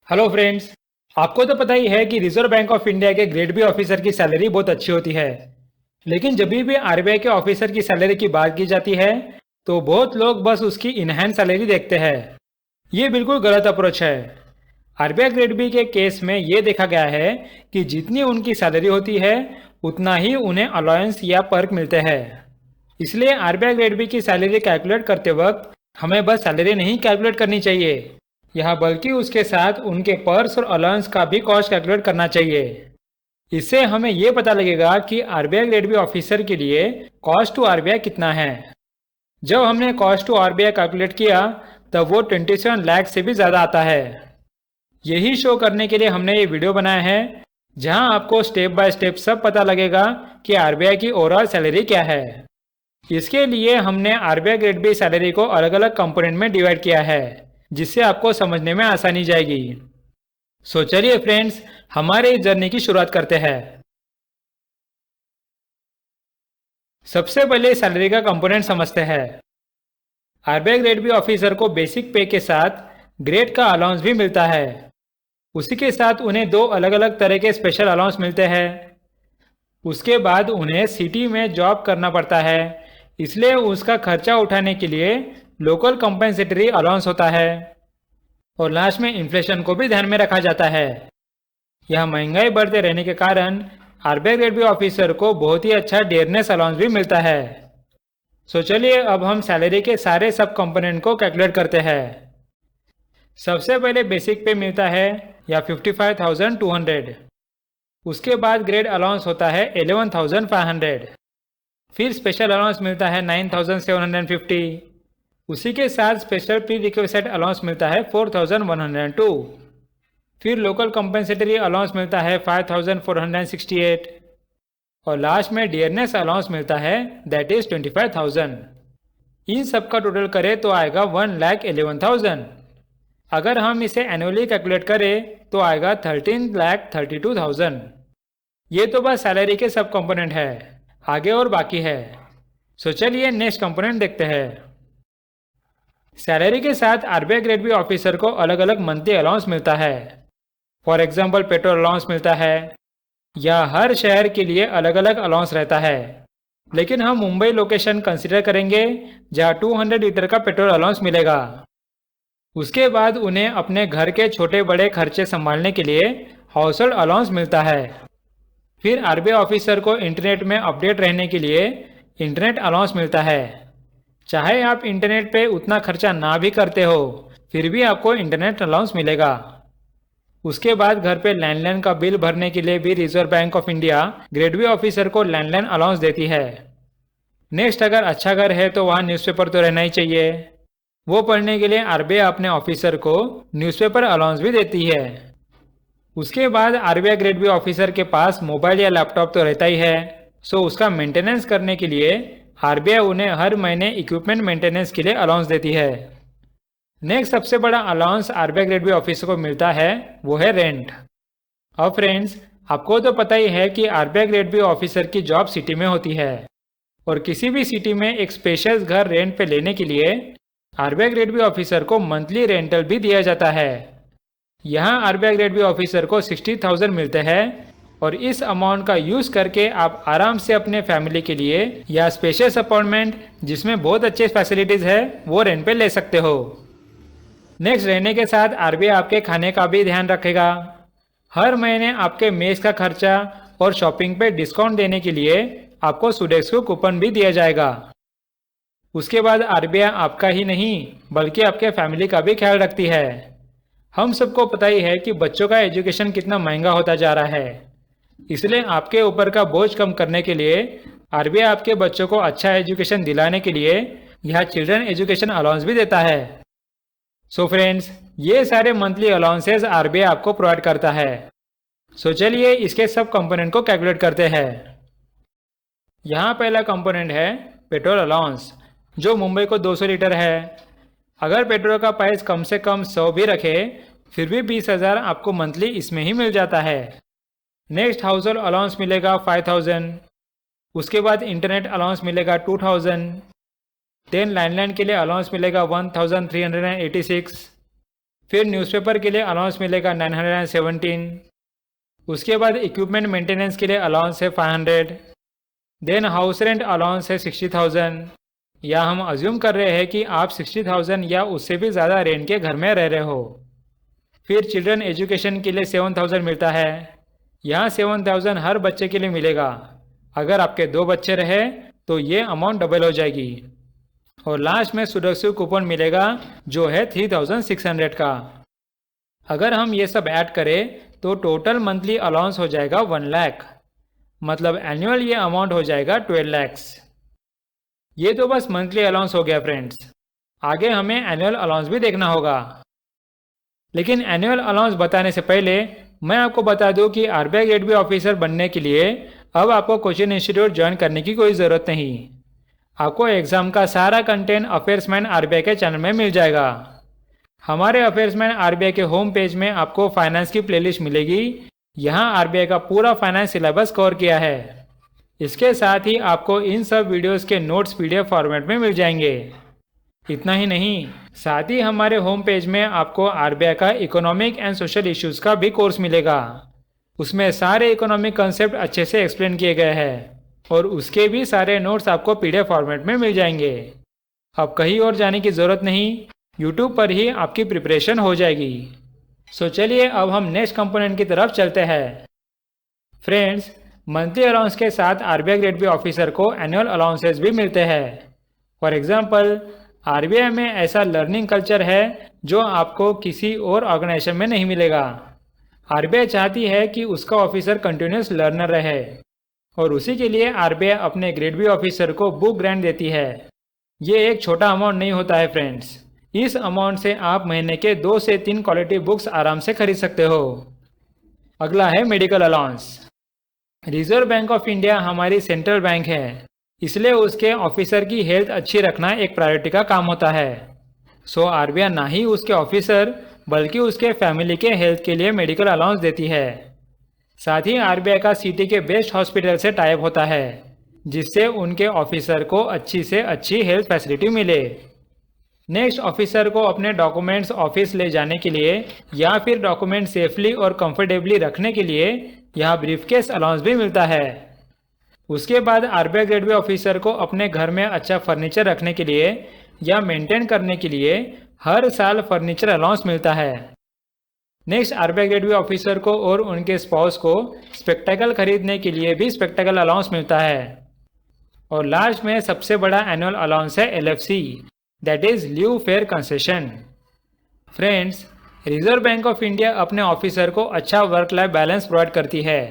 Hello friends. आपको तो पता ही है कि रिजर्व बैंक ऑफ इंडिया के ग्रेड बी ऑफिसर की सैलरी बहुत अच्छी होती है। लेकिन जब भी आरबीआई के ऑफिसर की सैलरी की बात की जाती है तो बहुत लोग बस उसकी इनहैंस सैलरी देखते हैं। ये बिल्कुल गलत अप्रोच है। आरबीआई ग्रेड बी के केस में ये देखा गया है कि जितनी उनकी सैलरी होती है उतना ही उन्हें अलाउंस या पर्क मिलते हैं। इसलिए आरबीआई ग्रेड बी की सैलरी कैलकुलेट करते वक्त हमें बस सैलरी नहीं कैलकुलेट करनी चाहिए, यह बल्कि उसके साथ उनके पर्स और अलाउंस का भी कॉस्ट कैलकुलेट करना चाहिए। इससे हमें यह पता लगेगा कि आरबीआई ग्रेड बी ऑफिसर के लिए कॉस्ट टू आरबीआई कितना है। जब हमने कॉस्ट टू आरबीआई कैलकुलेट किया तब वो 27 लाख से भी ज़्यादा आता है। यही शो करने के लिए हमने ये वीडियो बनाया है जहां आपको स्टेप बाय स्टेप सब पता लगेगा कि आरबीआई की ओवरऑल सैलरी क्या है। इसके लिए हमने आरबीआई ग्रेड बी सैलरी को अलग अलग कंपोनेंट में डिवाइड किया है जिससे आपको समझने में आसानी जाएगी। सो चलिए फ्रेंड्स, हमारे इस जर्नी की शुरुआत करते हैं। सबसे पहले सैलरी का कंपोनेंट समझते हैं। आरबीआई ग्रेड बी ऑफिसर को बेसिक पे के साथ ग्रेड का अलाउंस भी मिलता है। उसी के साथ उन्हें दो अलग अलग तरह के स्पेशल अलाउंस मिलते हैं। उसके बाद उन्हें सिटी में जॉब करना पड़ता है, इसलिए उसका खर्चा उठाने के लिए लोकल कंपेंसेटरी अलाउंस होता है। और लास्ट में इन्फ्लेशन को भी ध्यान में रखा जाता है। यह महंगाई बढ़ते रहने के कारण आरबीआई ग्रेड बी ऑफिसर को बहुत ही अच्छा डियरनेस अलाउंस भी मिलता है। सो चलिए अब हम सैलरी के सारे सब कंपोनेंट को कैलकुलेट करते हैं। सबसे पहले बेसिक पे मिलता है या 55,200। उसके बाद ग्रेड अलाउंस होता है 11,500। फिर स्पेशल अलाउंस मिलता है 9,750। उसी के साथ स्पेशल प्री रिक्वेस्ट अलाउंस मिलता है 4,102। फिर लोकल कंपेंसेटरी अलाउंस मिलता है 5,468 और लास्ट में डियरनेस अलाउंस मिलता है दैट इज 25,000। इन सब का टोटल करें तो आएगा 1,11,000। अगर हम इसे एनुअली कैलकुलेट करें तो आएगा 13,32,000। ये तो बस सैलरी के सब कंपोनेंट है, आगे और बाकी है। सो चलिए नेक्स्ट कंपोनेंट देखते हैं। सैलरी के साथ आरबीआई ग्रेड बी ऑफिसर को अलग अलग मंथली अलाउंस मिलता है। फॉर एग्जाम्पल पेट्रोल अलाउंस मिलता है, या हर शहर के लिए अलग अलग अलाउंस रहता है। लेकिन हम मुंबई लोकेशन कंसिडर करेंगे जहां 200 लीटर का पेट्रोल अलाउंस मिलेगा। उसके बाद उन्हें अपने घर के छोटे बड़े खर्चे संभालने के लिए हाउस होल्ड अलाउंस मिलता है। फिर आरबीआई ऑफिसर को इंटरनेट में अपडेट रहने के लिए इंटरनेट अलाउंस मिलता है। चाहे आप इंटरनेट पे उतना खर्चा ना भी करते हो फिर भी आपको इंटरनेट अलाउंस मिलेगा। उसके बाद घर पे लैंडलाइन का बिल भरने के लिए भी reserve bank of India grade B officer को लैंडलाइन अलाउंस देती है। नेक्स्ट, अगर अच्छा घर है तो वहाँ न्यूज़पेपर तो रहना ही चाहिए। वो पढ़ने के लिए आरबीआई अपने ऑफिसर को न्यूज़पेपर अलाउंस भी देती है। उसके बाद आरबीआई ग्रेड बी ऑफिसर के पास मोबाइल या लैपटॉप तो रहता ही है, सो उसका मेंटेनेंस करने के लिए आरबीआई उन्हें हर महीने इक्विपमेंट मेंटेनेंस के लिए अलाउंस देती है। नेक्स्ट सबसे बड़ा allowance RBI grade B officer को मिलता है वो है रेंट। अब फ्रेंड्स, आपको तो पता ही है कि आरबीआई ग्रेड बी ऑफिसर की जॉब सिटी में होती है और किसी भी सिटी में एक स्पेशियस घर रेंट पे लेने के लिए आरबीआई ग्रेड बी ऑफिसर को मंथली रेंटल भी दिया जाता है। यहाँ आरबीआई ग्रेड बी ऑफिसर को 60,000 मिलते हैं और इस अमाउंट का यूज़ करके आप आराम से अपने फैमिली के लिए या स्पेशियस अपार्टमेंट जिसमें बहुत अच्छे फैसिलिटीज़ है वो रेंट पे ले सकते हो। नेक्स्ट, रहने के साथ आरबीआई आपके खाने का भी ध्यान रखेगा। हर महीने आपके मेस का खर्चा और शॉपिंग पे डिस्काउंट देने के लिए आपको सुडेक्स को कूपन भी दिया जाएगा। उसके बाद आरबीआई आपका ही नहीं बल्कि आपके फैमिली का भी ख्याल रखती है। हम सबको पता ही है कि बच्चों का एजुकेशन कितना महंगा होता जा रहा है, इसलिए आपके ऊपर का बोझ कम करने के लिए आरबीआई आपके बच्चों को अच्छा एजुकेशन दिलाने के लिए यह चिल्ड्रन एजुकेशन अलाउंस भी देता है। सो फ्रेंड्स, ये सारे मंथली अलाउंसेस आरबीआई आपको प्रोवाइड करता है। सो चलिए इसके सब कंपोनेंट को कैलकुलेट करते हैं। यहाँ पहला कंपोनेंट है पेट्रोल अलाउंस, जो मुंबई को 200 लीटर है। अगर पेट्रोल का प्राइस कम से कम 100 भी रखे फिर भी 20,000 आपको मंथली इसमें ही मिल जाता है। नेक्स्ट, हाउस होल्ड अलाउंस मिलेगा 5,000। उसके बाद इंटरनेट अलाउंस मिलेगा 2,000। देन लैंडलाइन के लिए अलाउंस मिलेगा 1,386। फिर न्यूज़पेपर के लिए अलाउंस मिलेगा 917। उसके बाद इक्विपमेंट मेंटेनेंस के लिए अलाउंस है 500। देन हाउस रेंट अलाउंस है 60,000। या हम अज्यूम कर रहे हैं कि आप 60,000 या उससे भी ज़्यादा रेंट के घर में रह रहे हो। फिर चिल्ड्रन एजुकेशन के लिए 7,000 मिलता है। यहाँ 7,000 हर बच्चे के लिए मिलेगा। अगर आपके 2 बच्चे रहे तो ये अमाउंट डबल हो जाएगी। और लास्ट में सुरक्षित कूपन मिलेगा जो है 3,600 का। अगर हम ये सब ऐड करें तो टोटल मंथली अलाउंस हो जाएगा 1 लाख, मतलब एनुअल ये अमाउंट हो जाएगा 12 लैक्स। ये तो बस मंथली अलाउंस हो गया फ्रेंड्स। आगे हमें एनुअल अलाउंस भी देखना होगा। लेकिन एनुअल अलाउंस बताने से पहले मैं आपको बता दूं कि आरबीआई ग्रेड बी ऑफिसर बनने के लिए अब आपको कोचिंग इंस्टीट्यूट ज्वाइन करने की कोई ज़रूरत नहीं। आपको एग्ज़ाम का सारा कंटेंट अफेयर्समैन आरबीआई के चैनल में मिल जाएगा। हमारे अफेयर्समैन आरबीआई के होम पेज में आपको फाइनेंस की प्लेलिस्ट मिलेगी। यहाँ आरबीआई का पूरा फाइनेंस सिलेबस कवर किया है। इसके साथ ही आपको इन सब वीडियोस के नोट्स पीडीएफ फॉर्मेट में मिल जाएंगे। इतना ही नहीं, साथ ही हमारे होम पेज में आपको आरबीआई का इकोनॉमिक एंड सोशल इश्यूज का भी कोर्स मिलेगा। उसमें सारे इकोनॉमिक कंसेप्ट अच्छे से एक्सप्लेन किए गए हैं और उसके भी सारे नोट्स आपको पीडीएफ फॉर्मेट में मिल जाएंगे। अब कहीं और जाने की ज़रूरत नहीं, यूट्यूब पर ही आपकी प्रिपरेशन हो जाएगी। सो चलिए अब हम नेक्स्ट कंपोनेंट की तरफ चलते हैं। फ्रेंड्स, मंथली अलाउंस के साथ आरबीआई ग्रेड बी ऑफिसर को एनुअल अलाउंसेस भी मिलते हैं। फॉर एग्जांपल, आरबीआई में ऐसा लर्निंग कल्चर है जो आपको किसी और ऑर्गेनाइजेशन में नहीं मिलेगा। आरबीआई चाहती है कि उसका ऑफिसर कंटिन्यूस लर्नर रहे और उसी के लिए आरबीआई अपने ग्रेड बी ऑफिसर को बुक ग्रांट देती है। ये एक छोटा अमाउंट नहीं होता है फ्रेंड्स। इस अमाउंट से आप महीने के 2 से 3 क्वालिटी बुक्स आराम से खरीद सकते हो। अगला है medical allowance. Reserve bank of India हमारी सेंट्रल बैंक है, इसलिए उसके ऑफिसर की हेल्थ अच्छी रखना एक प्रायोरिटी का काम होता है। सो आरबीआई ना ही उसके ऑफिसर बल्कि उसके फैमिली के हेल्थ के लिए मेडिकल अलाउंस देती है। साथ ही आरबीआई का सिटी के बेस्ट हॉस्पिटल से टाइप होता है, जिससे उनके ऑफिसर को अच्छी से अच्छी हेल्थ फैसिलिटी मिले। नेक्स्ट, ऑफिसर को अपने डॉक्यूमेंट्स ऑफिस ले जाने के लिए या फिर डॉक्यूमेंट सेफली और कंफर्टेबली रखने के लिए यहाँ ब्रीफकेस अलाउंस भी मिलता है। उसके बाद आरबीआई ग्रेड बी ऑफिसर को अपने घर में अच्छा फर्नीचर रखने के लिए या मेंटेन करने के लिए हर साल फर्नीचर अलाउंस मिलता है। Next, RBI grade B officer को और उनके स्पाउस को स्पेक्टेकल खरीदने के लिए भी स्पेक्टेकल अलाउंस मिलता है। और लास्ट में सबसे बड़ा एनुअल अलाउंस है LFC, that is leave fair concession. Friends, reserve bank of India अपने ऑफिसर को अच्छा वर्क लाइफ बैलेंस प्रोवाइड करती है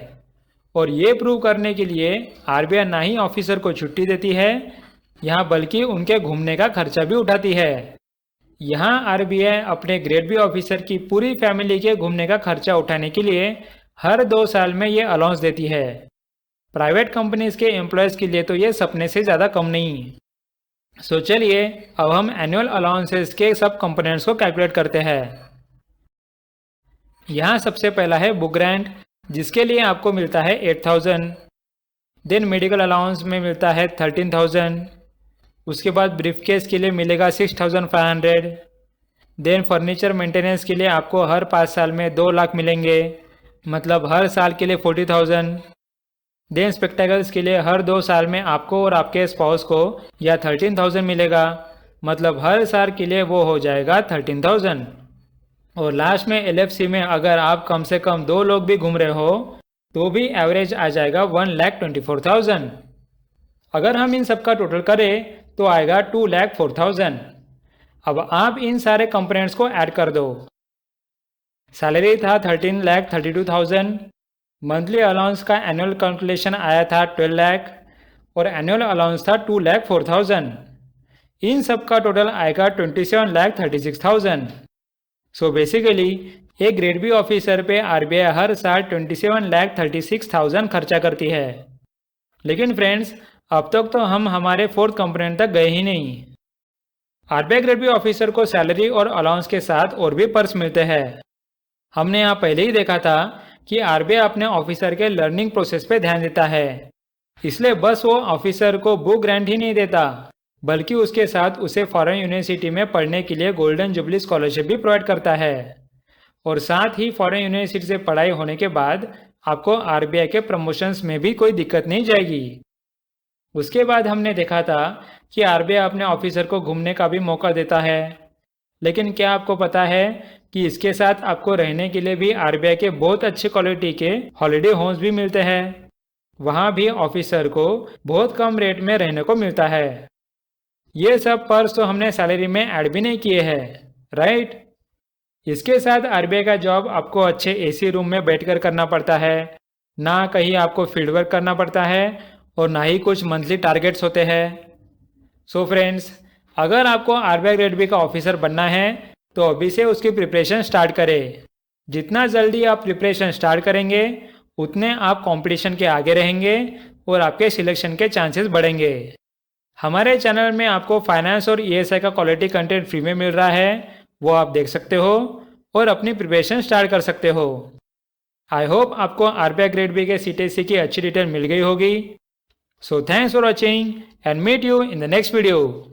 और ये प्रूव करने के लिए आरबीआई ना ही ऑफिसर को छुट्टी देती है यहाँ बल्कि उनके घूमने का खर्चा भी उठाती है। यहाँ आरबीआई अपने ग्रेड बी ऑफिसर की पूरी फैमिली के घूमने का खर्चा उठाने के लिए हर 2 साल में ये अलाउंस देती है। प्राइवेट कंपनीज के एम्प्लॉयज़ के लिए तो ये सपने से ज़्यादा कम नहीं। सो चलिए अब हम एनुअल अलाउंसेस के सब कंपोनेंट्स को कैलकुलेट करते हैं। यहाँ सबसे पहला है बुक ग्रांट, जिसके लिए आपको मिलता है 8,000। देन मेडिकल अलाउंस में मिलता है 13,000। उसके बाद ब्रीफकेस के लिए मिलेगा 6,500। देन फर्नीचर मेंटेनेंस के लिए आपको हर 5 साल में 2 लाख मिलेंगे, मतलब हर साल के लिए 40,000। देन स्पेक्टेकल्स के लिए हर 2 साल में आपको और आपके स्पाउस को या 13,000 मिलेगा, मतलब हर साल के लिए वो हो जाएगा 13,000। और लास्ट में एलएफसी में अगर आप कम से कम 2 लोग भी घूम रहे हो तो भी एवरेज आ जाएगा 1,24,000। अगर हम इन सब का टोटल करें तो आएगा 2,04,000। अब आप इन सारे कंपोनेंट्स को ऐड कर दो। सैलरी था 13,32,000, मंथली अलाउंस का एनुअल कैलकुलेशन आया था 12 लाख और एनुअल अलाउंस था 2,04,000। इन सब का टोटल आएगा 27,36,000। सो बेसिकली एक ग्रेड बी ऑफिसर पे आरबीआई हर साल 27,36,000 खर्चा करती है। लेकिन फ्रेंड्स, अब तक तो हम हमारे 4th कंपोनेंट तक गए ही नहीं। आरबीआई ग्रेड बी ऑफिसर को सैलरी और अलाउंस के साथ और भी पर्स मिलते हैं। हमने यहाँ पहले ही देखा था कि आरबीआई अपने ऑफिसर के लर्निंग प्रोसेस पे ध्यान देता है, इसलिए बस वो ऑफिसर को बुक ग्रांट ही नहीं देता बल्कि उसके साथ उसे फॉरेन यूनिवर्सिटी में पढ़ने के लिए गोल्डन जुबली स्कॉलरशिप भी प्रोवाइड करता है। और साथ ही फॉरेन यूनिवर्सिटी से पढ़ाई होने के बाद आपको आरबीआई के प्रमोशंस में भी कोई दिक्कत नहीं जाएगी। उसके बाद हमने देखा था कि आरबीआई अपने ऑफिसर को घूमने का भी मौका देता है। लेकिन क्या आपको पता है कि इसके साथ आपको रहने के लिए भी आरबीआई के बहुत अच्छी क्वालिटी के हॉलिडे होम्स भी मिलते हैं। वहाँ भी ऑफिसर को बहुत कम रेट में रहने को मिलता है। ये सब पर्स तो हमने सैलरी में ऐड भी नहीं किए हैं, राइट। इसके साथ आरबीआई का जॉब आपको अच्छे एसी रूम में बैठकर करना पड़ता है, ना कहीं आपको फील्ड वर्क करना पड़ता है और ना ही कुछ मंथली टारगेट्स होते हैं। सो फ्रेंड्स, अगर आपको आरबीआई ग्रेड बी का ऑफिसर बनना है तो अभी से उसकी प्रिपरेशन स्टार्ट करें। जितना जल्दी आप प्रिपरेशन स्टार्ट करेंगे उतने आप कंपटीशन के आगे रहेंगे और आपके सिलेक्शन के चांसेस बढ़ेंगे। हमारे चैनल में आपको फाइनेंस और ईएसआई का क्वालिटी कंटेंट फ्री में मिल रहा है, वो आप देख सकते हो और अपनी प्रिपरेशन स्टार्ट कर सकते हो। आई होप आपको आरबीआई ग्रेड बी के सीटीएससी की अच्छी डिटेल मिल गई होगी। So thanks for watching and meet you in the next video.